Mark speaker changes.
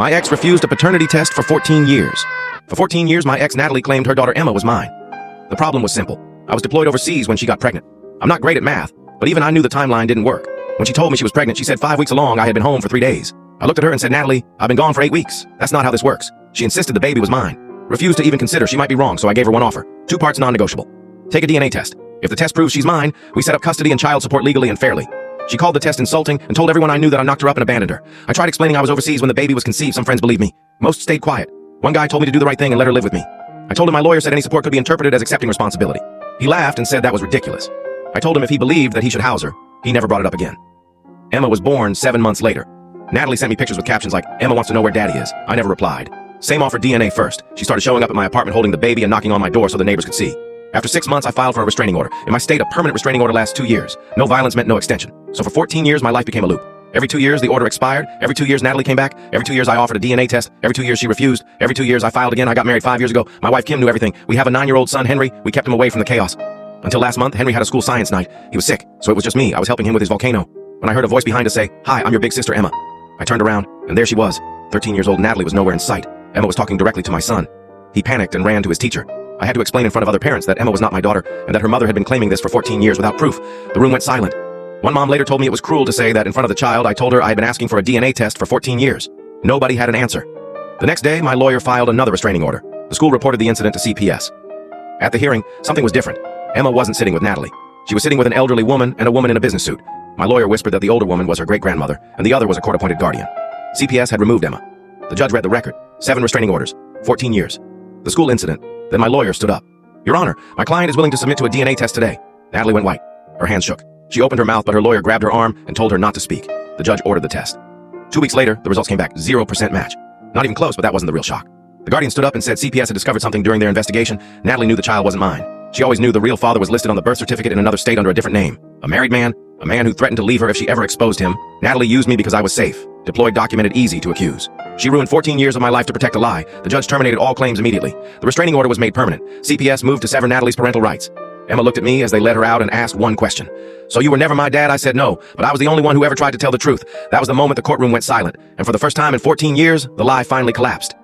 Speaker 1: My ex refused a paternity test for 14 years. For 14 years, my ex Natalie claimed her daughter Emma was mine. The problem was simple. I was deployed overseas when she got pregnant. I'm not great at math, but even I knew the timeline didn't work. When she told me she was pregnant, she said 5 weeks along I had been home for 3 days. I looked at her and said, Natalie, I've been gone for 8 weeks. That's not how this works. She insisted the baby was mine. Refused to even consider she might be wrong, so I gave her one offer. 2 parts non-negotiable. Take a DNA test. If the test proves she's mine, we set up custody and child support legally and fairly. She called the test insulting and told everyone I knew that I knocked her up and abandoned her. I tried explaining I was overseas when the baby was conceived. Some friends believed me. Most stayed quiet. One guy told me to do the right thing and let her live with me. I told him my lawyer said any support could be interpreted as accepting responsibility. He laughed and said that was ridiculous. I told him if he believed that he should house her, he never brought it up again. Emma was born 7 months later. Natalie sent me pictures with captions like, Emma wants to know where daddy is. I never replied. Same offer DNA first. She started showing up at my apartment holding the baby and knocking on my door so the neighbors could see. After 6 months, I filed for a restraining order. In my state, a permanent restraining order lasts 2 years. No violence meant no extension. So for 14 years, my life became a loop. Every 2 years, the order expired. Every 2 years, Natalie came back. Every 2 years, I offered a DNA test. Every 2 years, she refused. Every 2 years, I filed again. I got married 5 years ago. My wife, Kim, knew everything. We have a 9-year-old son, Henry. We kept him away from the chaos. Until last month, Henry had a school science night. He was sick, so it was just me. I was helping him with his volcano. When I heard a voice behind us say, Hi, I'm your big sister, Emma. I turned around, and there she was. 13 years old Natalie was nowhere in sight. Emma was talking directly to my son. He panicked and ran to his teacher. I had to explain in front of other parents that Emma was not my daughter and that her mother had been claiming this for 14 years without proof. The room went silent. One mom later told me it was cruel to say that in front of the child I told her I had been asking for a DNA test for 14 years. Nobody had an answer. The next day, my lawyer filed another restraining order. The school reported the incident to CPS. At the hearing, something was different. Emma wasn't sitting with Natalie. She was sitting with an elderly woman and a woman in a business suit. My lawyer whispered that the older woman was her great-grandmother and the other was a court-appointed guardian. CPS had removed Emma. The judge read the record. 7 restraining orders. 14 years. The school incident. Then my lawyer stood up. Your Honor, my client is willing to submit to a DNA test today. Natalie went white. Her hands shook. She opened her mouth, but her lawyer grabbed her arm and told her not to speak. The judge ordered the test. 2 weeks later, the results came back. 0% match. Not even close, but that wasn't the real shock. The guardian stood up and said CPS had discovered something during their investigation. Natalie knew the child wasn't mine. She always knew the real father was listed on the birth certificate in another state under a different name. A married man, a man who threatened to leave her if she ever exposed him. Natalie used me because I was safe. Deployed, documented, easy to accuse. She ruined 14 years of my life to protect a lie. The judge terminated all claims immediately. The restraining order was made permanent. CPS moved to sever Natalie's parental rights. Emma looked at me as they led her out and asked one question. So you were never my dad? I said no, but I was the only one who ever tried to tell the truth. That was the moment the courtroom went silent. And for the first time in 14 years, the lie finally collapsed.